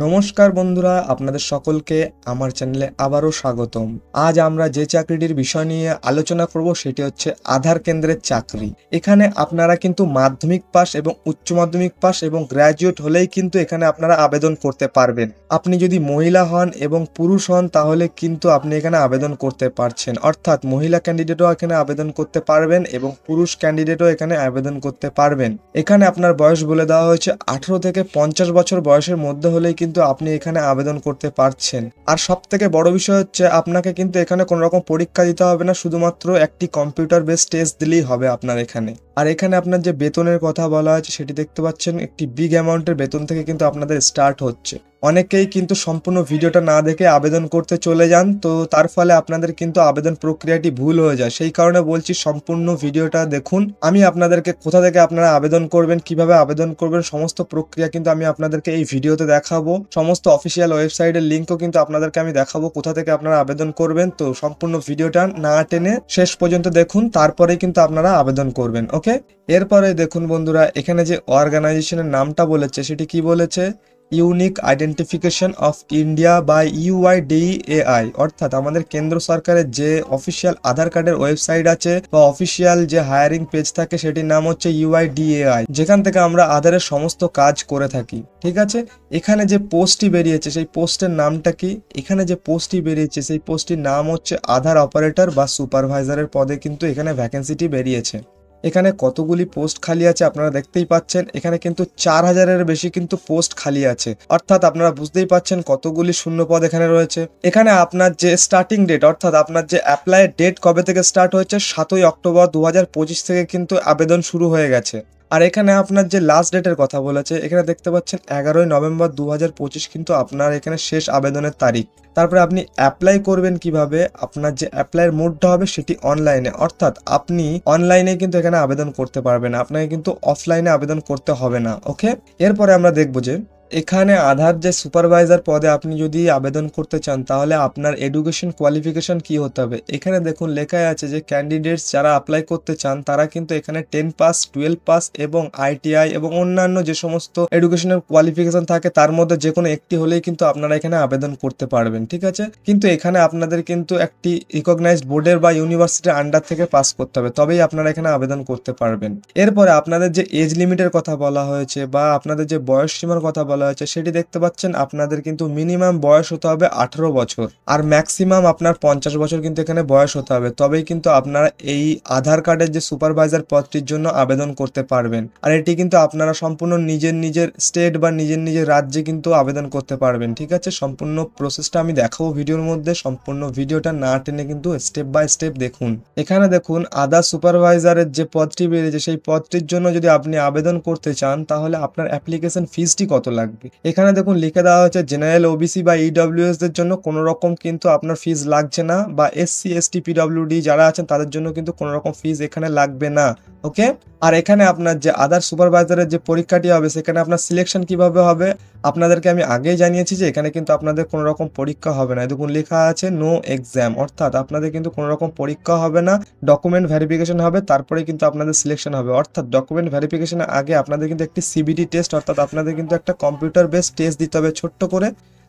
নমস্কার বন্ধুরা, আপনাদের সকলকে আমার চ্যানেলে আবারও স্বাগতম। আজ আমরা যে চাকরিটির বিষয় নিয়ে আলোচনা করব সেটি হচ্ছে আধার কেন্দ্রের চাকরি। এখানে আপনারা কিন্তু মাধ্যমিক পাস এবং উচ্চ মাধ্যমিক পাস এবং গ্র্যাজুয়েট হলেই কিন্তু এখানে আপনারা আবেদন করতে পারবেন। আপনি যদি মহিলা হন এবং পুরুষ হন তাহলে কিন্তু আপনি এখানে আবেদন করতে পারছেন, অর্থাৎ মহিলা ক্যান্ডিডেটও এখানে আবেদন করতে পারবেন এবং পুরুষ ক্যান্ডিডেটও এখানে আবেদন করতে পারবেন। এখানে আপনার বয়স বলে দেওয়া হয়েছে 18 থেকে 50 বছর বয়সের মধ্যে হলেই কিন্তু আপনি এখানে আবেদন করতে পারছেন। আর সব থেকে বড় বিষয় হচ্ছে আপনাকে কিন্তু এখানে কোনো রকম পরীক্ষা দিতে হবে না, শুধুমাত্র একটি কম্পিউটার বেস টেস্ট দিলেই হবে আপনার এখানে। আর এখানে আপনার যে বেতনের কথা বলা আছে সেটি দেখতে পাচ্ছেন, একটি বিগ অ্যামাউন্টের বেতন থেকে কিন্তু আপনাদের স্টার্ট হচ্ছে। অনেকেই কিন্তু সম্পূর্ণ ভিডিওটা না দেখে আবেদন করতে চলে যান, তো তার ফলে আপনাদের কিন্তু আবেদন প্রক্রিয়াটি ভুল হয়ে যায়। সেই কারণে বলছি সম্পূর্ণ ভিডিওটা দেখুন। আমি আপনাদেরকে কোথা থেকে আপনারা আবেদন করবেন, কিভাবে আবেদন করবেন, সমস্ত প্রক্রিয়া কিন্তু আমি আপনাদেরকে এই ভিডিওতে দেখাবো। সমস্ত অফিসিয়াল ওয়েবসাইটের লিঙ্কও কিন্তু আপনাদেরকে আমি দেখাবো কোথা থেকে আপনারা আবেদন করবেন। তো সম্পূর্ণ ভিডিওটা না টেনে শেষ পর্যন্ত দেখুন, তারপরে কিন্তু আপনারা আবেদন করবেন। ওকে, এরপরে দেখুন বন্ধুরা, এখানে যে অর্গানাইজেশনের নামটা বলেছে সেটি কি বলেছে, unique identification of India by UIDAI, অর্থাৎ আমাদের কেন্দ্র সরকারের যে অফিসিয়াল আধার কার্ডের ওয়েবসাইট আছে বা অফিসিয়াল যে হায়ারিং পেজ থাকে সেটির নাম হচ্ছে ইউআইডিএআই, যেখান থেকে আমরা আধারের সমস্ত কাজ করে থাকি। ঠিক আছে, এখানে যে পোস্টটি বেরিয়েছে সেই পোস্টের নামটা কি, এখানে যে পোস্টটি বেরিয়েছে সেই পোস্টটির নাম হচ্ছে আধার অপারেটর বা সুপারভাইজারের পদে কিন্তু এখানে ভ্যাকেন্সিটি বেরিয়েছে। এখানে কতগুলি পোস্ট খালি আছে আপনারা দেখতেই পাচ্ছেন। এখানে কিন্তু 4000-এর বেশি কিন্তু পোস্ট খালি আছে, অর্থাৎ আপনারা বুঝতেই পাচ্ছেন কতগুলি শূন্য পদ এখানে রয়েছে। এখানে আপনার যে স্টার্টিং ডেট, অর্থাৎ আপনার যে অ্যাপ্লাই ডেট কবে থেকে স্টার্ট হয়েছে, 7ই অক্টোবর 2025 থেকে কিন্তু আবেদন শুরু হয়ে গেছে। আর এখানে আপনার যে লাস্ট ডেটের কথা বলেছে, এখানে দেখতে পাচ্ছেন 11ই নভেম্বর 2025 কিন্তু আপনার এখানে শেষ আবেদনের তারিখ। তারপরে আপনি অ্যাপ্লাই করবেন কিভাবে, আপনার যে অ্যাপ্লাইয়ের মোডটা হবে সেটি অনলাইনে, অর্থাৎ আপনি অনলাইনে কিন্তু এখানে আবেদন করতে পারবেন, আপনাকে কিন্তু অফলাইনে আবেদন করতে হবে না। ওকে, এরপরে আমরা দেখব যে এখানে আধার যে সুপারভাইজার পদে আপনি যদি আবেদন করতে চান তাহলে আপনার এডুকেশন কোয়ালিফিকেশন কি হতে হবে। এখানে দেখুন লেখাই আছে যে ক্যান্ডিডেটস যারা অ্যাপ্লাই করতে চান তারা কিন্তু এখানে 10 পাস, 12 পাস এবং আইটিআই এবং অন্যান্য যে সমস্ত এডুকেশনাল কোয়ালিফিকেশন থাকে তার মধ্যে যে কোনো একটি হলেই কিন্তু আপনারা এখানে আবেদন করতে পারবেন। ঠিক আছে, কিন্তু এখানে আপনাদের কিন্তু একটি রিকগনাইজড বোর্ডের বা ইউনিভার্সিটির আন্ডার থেকে পাস করতে হবে, তবেই আপনারা এখানে আবেদন করতে পারবেন। এরপরে আপনাদের যে এজ লিমিটের কথা বলা হয়েছে বা আপনাদের যে বয়স সীমার কথা বলা হয়েছে সেটি দেখতে পাচ্ছেন, আপনাদের কিন্তু মিনিমাম বয়স হতে হবে 18 বছর আর ম্যাক্সিমাম আপনার 50 বছর কিন্তু এখানে বয়স হতে হবে, তবেই কিন্তু আপনারা এই আধার কার্ডের যে সুপারভাইজার পদটির জন্য আবেদন করতে পারবেন। আর এটি কিন্তু আপনারা সম্পূর্ণ নিজের নিজের স্টেট বা নিজের নিজের রাজ্যে কিন্তু আবেদন করতে পারবেন। ঠিক আছে, সম্পূর্ণ প্রসেসটা আমি দেখাবো ভিডিওর মধ্যে, সম্পূর্ণ ভিডিওটা না টেনে কিন্তু স্টেপ বাই স্টেপ দেখুন। এখানে দেখুন আধার সুপারভাইজারের যে পদটি বেরিয়েছে সেই পদটির জন্য যদি আপনি আবেদন করতে চান তাহলে আপনার অ্যাপ্লিকেশন ফিসটি কত লাগবে। এখানে দেখুন লিখে দেওয়া হচ্ছে জেনারেল, ওবিসি বা ইডব্লিউএস দের জন্য কোনো রকম কিন্তু আপনার ফিস লাগছে না, বা এসসি এসটি পিডব্লিউডি যারা আছেন তাদের জন্য কিন্তু কোনো রকম ফিস এখানে লাগবে না। ওকে, আর এখানে আপনার যে আধার সুপারভাইজারের যে পরীক্ষাটি হবে সেখানে আপনার সিলেকশন কিভাবে হবে আপনাদেরকে আমি আগেই জানিয়েছি যে এখানে কিন্তু আপনাদের কোনো রকম পরীক্ষা হবে না। দেখুন লেখা আছে নো এক্সাম, অর্থাৎ আপনাদের কিন্তু কোনো রকম পরীক্ষা হবে না, ডকুমেন্ট ভেরিফিকেশন হবে, তারপরে কিন্তু আপনাদের সিলেকশন হবে। অর্থাৎ ডকুমেন্ট ভেরিফিকেশনের আগে আপনাদের কিন্তু একটি সিবিটি টেস্ট, অর্থাৎ আপনাদের কিন্তু একটা কম্পিউটার বেস টেস্ট দিতে হবে ছোট্ট করে,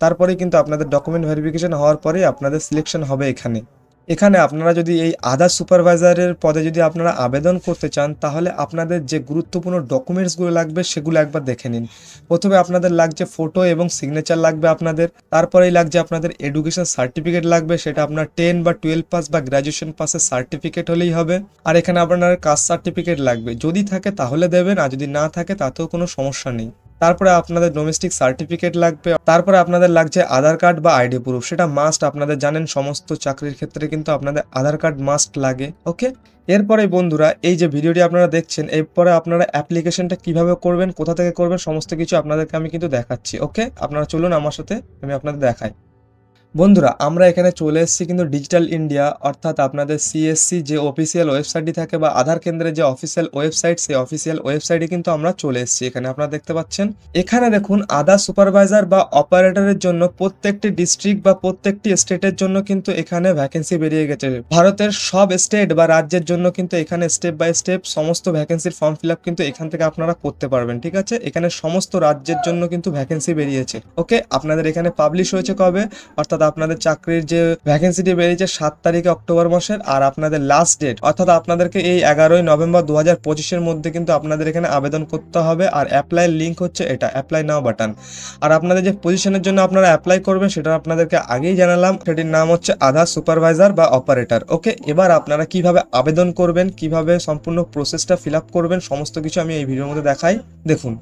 তারপরে কিন্তু আপনাদের ডকুমেন্ট ভেরিফিকেশন হওয়ার পরেই আপনাদের সিলেকশন হবে। এখানে আপনারা যদি এই আধার সুপারভাইজারের পদে যদি আপনারা আবেদন করতে চান তাহলে আপনাদের যে গুরুত্বপূর্ণ ডকুমেন্টসগুলো লাগবে সেগুলো একবার দেখে নিন। প্রথমে আপনাদের লাগছে ফটো এবং সিগনেচার লাগবে আপনাদের, তারপরেই লাগছে আপনাদের এডুকেশন সার্টিফিকেট লাগবে, সেটা আপনার 10 বা 12 পাস বা গ্র্যাজুয়েশন পাসের সার্টিফিকেট হলেই হবে। আর এখানে আপনার কাস্ট সার্টিফিকেট লাগবে, যদি থাকে তাহলে দেবেন, আর যদি না থাকে তাতেও কোনো সমস্যা নেই। তারপরে আপনাদের ডোমেস্টিক সার্টিফিকেট লাগবে, তারপরে আপনাদের লাগছে আধার কার্ড বা আইডি প্রুফ, সেটা মাস্ট। আপনাদের জানেন সমস্ত চাকরির ক্ষেত্রে কিন্তু আপনাদের আধার কার্ড মাস্ট লাগে। ওকে, এরপরে বন্ধুরা এই যে ভিডিওটি আপনারা দেখছেন, এরপরে আপনারা অ্যাপ্লিকেশনটা কিভাবে করবেন, কোথা থেকে করবেন, সমস্ত কিছু আপনাদেরকে আমি কিন্তু দেখাচ্ছি। ওকে, আপনারা চলুন আমার সাথে, আমি আপনাদের দেখাই। বন্ধুরা আমরা এখানে চলে এসেছি কিন্তু ডিজিটাল ইন্ডিয়া, অর্থাৎ আপনাদের সিএসসি যে অফিসিয়াল ওয়েবসাইটটি থাকে বা আধার কেন্দ্রের যে অফিসিয়াল ওয়েবসাইট, সেই অফিসিয়াল ওয়েবসাইটে কিন্তু আমরা চলে এসেছি। এখানে আপনারা দেখতে পাচ্ছেন, এখানে দেখুন আধার সুপারভাইজার বা অপারেটরের জন্য প্রত্যেকটি ডিস্ট্রিক্ট বা প্রত্যেকটি স্টেটের জন্য কিন্তু এখানে ভ্যাকেন্সি বেরিয়ে গেছে। ভারতের সব স্টেট বা রাজ্যের জন্য কিন্তু এখানে স্টেপ বাই স্টেপ সমস্ত ভ্যাকেন্সির ফর্ম ফিল আপ কিন্তু এখান থেকে আপনারা করতে পারবেন। ঠিক আছে, এখানে সমস্ত রাজ্যের জন্য কিন্তু ভ্যাকেন্সি বেরিয়েছে। ওকে, আপনাদের এখানে পাবলিশ হয়েছে কবে, অর্থাৎ আপনাদের চাকরির যে ভ্যাকেন্সিটি বেরিয়েছে 7 তারিখে অক্টোবর মাসের, আর আপনাদের লাস্ট ডেট অর্থাৎ আপনাদেরকে এই 11ই নভেম্বর 2025-এর মধ্যে কিন্তু আপনাদের এখানে আবেদন করতে হবে। আর অ্যাপ্লাইয়ের লিঙ্ক হচ্ছে এটা, অ্যাপ্লাই নাও বাটন। আর আপনাদের যে পজিশনের জন্য আপনারা অ্যাপ্লাই করবেন সেটা আপনাদেরকে আগেই জানালাম, সেটির নাম হচ্ছে আধার সুপারভাইজার বা অপারেটর। ওকে, এবার আপনারা কিভাবে আবেদন করবেন, কিভাবে সম্পূর্ণ প্রসেসটা ফিল আপ করবেন, সমস্ত কিছু আমি এই ভিডিওর মধ্যে দেখাই। দেখুন,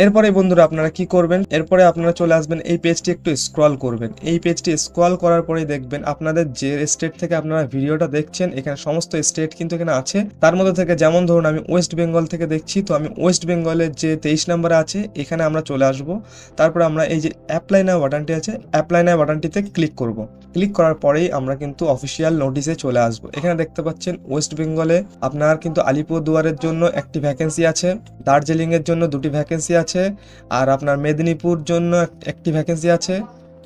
এরপরে বন্ধুরা আপনারা কি করবেন, এরপরে আপনারা চলে আসবেন এই পেজটি একটু স্ক্রল করবেন। এই পেজটি স্ক্রল করার পরেই দেখবেন আপনাদের যে স্টেট থেকে আপনারা ভিডিওটা দেখছেন, এখানে সমস্ত স্টেট কিন্তু এখানে আছে। তার মধ্যে থেকে যেমন ধরুন আমি ওয়েস্ট বেঙ্গল থেকে দেখছি, তো আমি ওয়েস্ট বেঙ্গলের যে 23 নম্বরে আছে এখানে আমরা চলে আসব। তারপরে আমরা এই যে অ্যাপ্লাই নাও বাটনটি আছে, অ্যাপ্লাই নাও বাটনটিতে ক্লিক করব। ক্লিক করার পরেই আমরা কিন্তু অফিসিয়াল নোটিশে চলে আসব। এখানে দেখতে পাচ্ছেন ওয়েস্ট বেঙ্গলে আপনার কিন্তু আলিপুরদুয়ারের জন্য একটি ভ্যাকেন্সি আছে, দার্জিলিং এর জন্য 2টি ভ্যাকেন্সি আছে, আর আপনার মেদিনীপুর জন্য একটি ভ্যাকেন্সি আছে,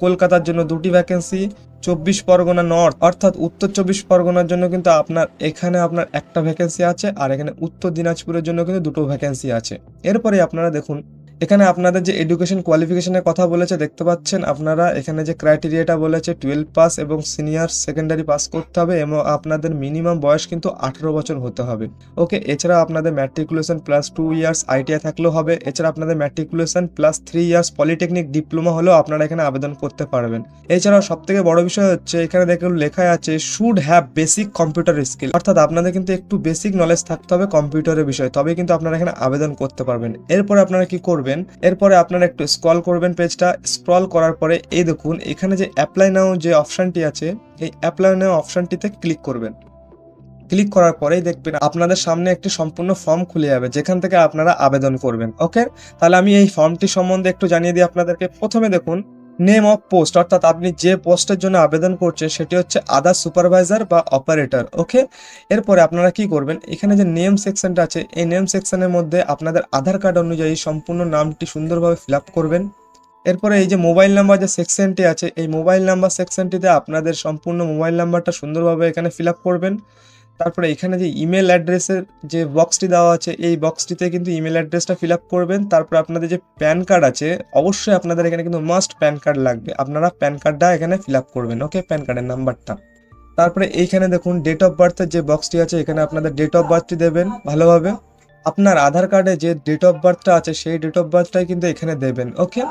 কলকাতার জন্য 2টি ভ্যাকেন্সি, 24 পরগনা নর্থ অর্থাৎ উত্তর 24 পরগনার জন্য কিন্তু আপনার এখানে আপনার একটা ভ্যাকেন্সি আছে, আর এখানে উত্তর দিনাজপুরের জন্য কিন্তু 2টো ভ্যাকেন্সি আছে। এরপরে আপনারা দেখুন এখানে আপনাদের যে এডুকেশন কোয়ালিফিকেশনের কথা বলেছে দেখতে পাচ্ছেন আপনারা, এখানে যে ক্রাইটেরিয়াটা বলেছে 12 পাস এবং সিনিয়র সেকেন্ডারি পাস করতে হবে, এবং আপনাদের মিনিমাম বয়স কিন্তু 18 বছর হতে হবে। ওকে, এছাড়া আপনাদের ম্যাট্রিকুলেশন প্লাস 2 ইয়ার্স আইটিআই থাকলেও হবে। এছাড়া আপনাদের matriculation plus 3 years polytechnic diploma হলেও আপনারা এখানে আবেদন করতে পারবেন। এছাড়াও সব থেকে বড় বিষয় হচ্ছে এখানে দেখুন লেখা আছে should have basic computer skill, অর্থাৎ আপনাদের কিন্তু একটু বেসিক নলেজ থাকতে হবে কম্পিউটারের বিষয়ে, তবে কিন্তু আপনারা এখানে আবেদন করতে পারবেন। এরপরে আপনারা কি করবেন, এরপরে আপনারা একটু স্ক্রল করবেন পেজটা। স্ক্রল করার পরে এই দেখুন এখানে যে অ্যাপ্লাই নাও যে অপশনটি আছে, এই অ্যাপ্লাই নাও অপশনটিতে ক্লিক করবেন। ক্লিক করার পরেই দেখবেন আপনাদের সামনে একটি সম্পূর্ণ ফর্ম খুলে যাবে, যেখান থেকে আপনারা আবেদন করবেন। ওকে, তাহলে আমি এই ফর্মটি সম্বন্ধে একটু জানিয়ে দিই আপনাদেরকে। প্রথমে দেখুন নেম অফ পোস্ট, অর্থাৎ আপনি যে পোস্টের জন্য আবেদন করছেন সেটি হচ্ছে আধার সুপারভাইজার বা অপারেটর। ওকে, এরপরে আপনারা কি করবেন, এখানে যে নেম সেকশনটা আছে এই নেম সেকশনের মধ্যে আপনাদের আধার কার্ড অনুযায়ী সম্পূর্ণ নামটি সুন্দরভাবে ফিল আপ করবেন। এরপরে এই যে মোবাইল নাম্বার যে সেকশনটি আছে, এই মোবাইল নাম্বার সেকশনটিতে আপনাদের সম্পূর্ণ মোবাইল নাম্বারটা সুন্দরভাবে এখানে ফিল আপ করবেন। তারপরে এখানে যে ইমেল অ্যাড্রেসের যে বক্সটি দেওয়া আছে এই বক্সটিতে কিন্তু ইমেল অ্যাড্রেসটা ফিল আপ করবেন। তারপর আপনাদের যে প্যান কার্ড আছে, অবশ্যই আপনাদের এখানে কিন্তু মাস্ট প্যান কার্ড লাগবে, আপনারা প্যান কার্ডটা এখানে ফিল আপ করবেন। ওকে, প্যান কার্ডের নাম্বারটা। তারপরে এইখানে দেখুন ডেট অফ বার্থের যে বক্সটি আছে, এখানে আপনাদের ডেট অফ বার্থটি দেবেন ভালোভাবে। আপনার আধার কার্ডে যে ডেট অফ বার্থটা আছে সেই ডেট অফ বার্থটাই কিন্তু এখানে দেবেন। ওকে,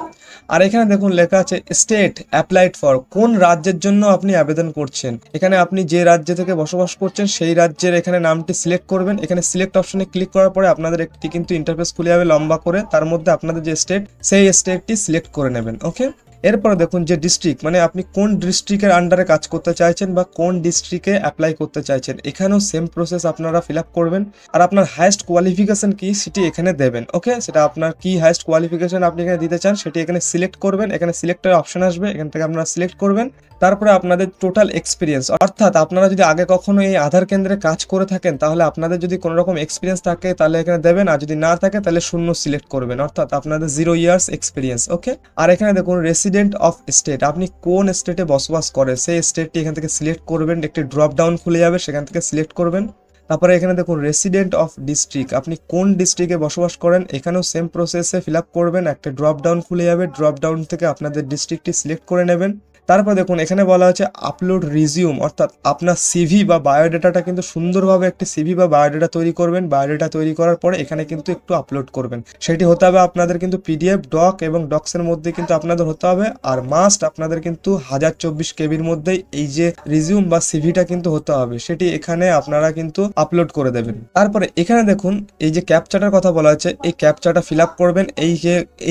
আর এখানে দেখুন লেখা আছে স্টেট অ্যাপ্লাইড ফর, কোন রাজ্যের জন্য আপনি আবেদন করছেন। এখানে আপনি যে রাজ্যে থেকে বসবাস করছেন সেই রাজ্যের এখানে নামটি সিলেক্ট করবেন। এখানে সিলেক্ট অপশনে ক্লিক করার পরে আপনাদের একটি কিন্তু ইন্টারফেস খুলে যাবে লম্বা করে, তার মধ্যে আপনাদের যে স্টেট সেই স্টেটটি সিলেক্ট করে নেবেন। ওকে, এরপরে দেখুন যে ডিস্ট্রিক্ট, মানে আপনি কোন ডিস্ট্রিক্টের আন্ডারে কাজ করতে চাইছেন বা কোন ডিস্ট্রিক্টে অ্যাপ্লাই করতে চাইছেন, এখানেও সেম প্রসেস আপনারা ফিল আপ করবেন। আর আপনার হাইয়েস্ট কোয়ালিফিকেশন কি সেটি এখানে দেবেন। ওকে, সেটা আপনার কি হাইয়েস্ট কোয়ালিফিকেশন আপনি এখানে দিতে চান সেটি এখানে সিলেক্ট করবেন। এখানে সিলেক্টের অপশন আসবে, এখান থেকে আপনারা সিলেক্ট করবেন। তারপরে আপনাদের টোটাল এক্সপিরিয়েন্স, অর্থাৎ আপনারা যদি আগে কখনো এই আধার কেন্দ্রে কাজ করে থাকেন তাহলে আপনাদের যদি কোনো রকম এক্সপিরিয়েন্স থাকে তাহলে এখানে দেবেন, আর যদি না থাকে তাহলে 0 সিলেক্ট করবেন, অর্থাৎ আপনাদের 0 ইয়ার্স এক্সপিরিয়েন্স। ওকে, আর এখানে দেখুন রেসিডেন্ট অফ স্টেট, আপনি কোন স্টেটে বসবাস করেন সেই স্টেটটি এখান থেকে সিলেক্ট করবেন। একটি ড্রপ ডাউন খুলে যাবে, সেখান থেকে সিলেক্ট করবেন। তারপরে এখানে দেখুন রেসিডেন্ট অফ ডিস্ট্রিক্ট, আপনি কোন ডিস্ট্রিক্টে বসবাস করেন, এখানেও সেম প্রসেসে ফিল আপ করবেন। একটা ড্রপ ডাউন খুলে যাবে, ড্রপ ডাউন থেকে আপনাদের ডিস্ট্রিক্টটি সিলেক্ট করে নেবেন। তারপর দেখুন এখানে বলা হচ্ছে আপলোড রিজিউম, অর্থাৎ আপনার সিভি বা বায়োডাটাটা কিন্তু সুন্দরভাবে একটি সিভি বা বায়োডাটা তৈরি করবেন। বায়োডাটা তৈরি করার পরে এখানে কিন্তু একটু আপলোড করবেন, সেটি হতে হবে আপনাদের কিন্তু পিডিএফ, ডক এবং ডক্সের মধ্যে কিন্তু আপনাদের হতে হবে। আর মাস্ট আপনাদের কিন্তু 1024 কেবির মধ্যেই এই যে রিজিউম বা সিভিটা কিন্তু হতে হবে, সেটি এখানে আপনারা কিন্তু আপলোড করে দেবেন। তারপরে এখানে দেখুন এই যে ক্যাপচাটার কথা বলা আছে, এই ক্যাপচাটা ফিল আপ করবেন। এই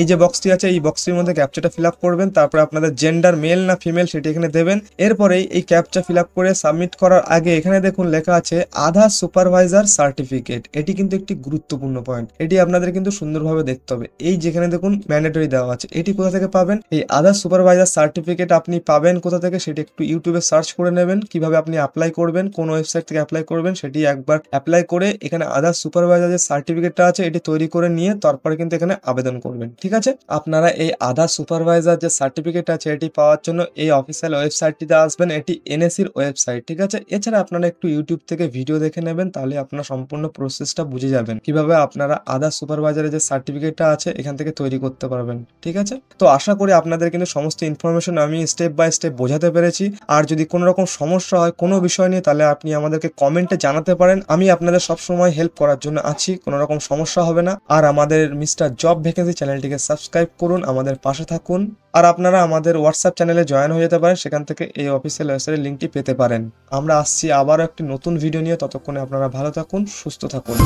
যে বক্সটি আছে এই বক্সটির মধ্যে ক্যাপচাটা ফিল আপ করবেন। তারপরে আপনাদের জেন্ডার মেল না ফিমেল সেটি এখানে দেবেন। এরপরেই এই ক্যাপচা ফিল আপ করে সাবমিট করার আগে এখানে দেখুন লেখা আছে আধার সুপারভাইজার সার্টিফিকেট। এটি কিন্তু একটি গুরুত্বপূর্ণ পয়েন্ট, এটি আপনাদের কিন্তু সুন্দরভাবে দেখতে হবে। এই যেখানে দেখুন ম্যান্ডেটরি দেওয়া আছে, এটি কোথা থেকে পাবেন? এই আধার সুপারভাইজার সার্টিফিকেট আপনি পাবেন কোথা থেকে সেটি একটু ইউটিউবে সার্চ করে নেবেন। কিভাবে আপনি অ্যাপ্লাই করবেন, কোন ওয়েবসাইট থেকে অ্যাপ্লাই করবেন সেটি একবার অ্যাপ্লাই করে এখানে আধার সুপারভাইজার যে সার্টিফিকেটটা আছে এটি তৈরি করে নিয়ে তারপরে কিন্তু এখানে আবেদন করবেন। ঠিক আছে, আপনারা এই আধার সুপারভাইজার যে সার্টিফিকেট আছে এটি পাওয়ার জন্য এই অফিসিয়াল ওয়েবসাইটটিতে আসবেন। এটি এনএসির ওয়েবসাইট। ঠিক আছে, এছাড়া আপনারা একটু ইউটিউব থেকে ভিডিও দেখে নেবেন, তাহলে আপনারা সম্পূর্ণ প্রসেসটা বুঝে যাবেন কিভাবে আপনারা আধার সুপারভাইজারের যে সার্টিফিকেটটা আছে এখান থেকে তৈরি করতে পারবেন। ঠিক আছে, তো আশা করি আপনাদের কিন্তু সমস্ত ইনফরমেশন আমি স্টেপ বাই স্টেপ বোঝাতে পেরেছি। আর যদি কোনো রকম সমস্যা হয় কোনো বিষয় নিয়ে, তাহলে আপনি আমাদেরকে কমেন্টে জানাতে পারেন। আমি আপনাদের সবসময় হেল্প করার জন্য আছি, কোনো রকম সমস্যা হবে না। আর আমাদের মিস্টার জব ভ্যাকেন্সি চ্যানেলটিকে সাবস্ক্রাইব করুন, আমাদের পাশে থাকুন। আর আপনারা আমাদের হোয়াটসঅ্যাপ চ্যানেলে জয়েন হয়ে যেতে পারেন, সেখান থেকে এই অফিসিয়াল ওয়েবসাইটের লিঙ্কটি পেতে পারেন। আমরা আসছি আবারও একটি নতুন ভিডিও নিয়ে, ততক্ষণে আপনারা ভালো থাকুন, সুস্থ থাকুন।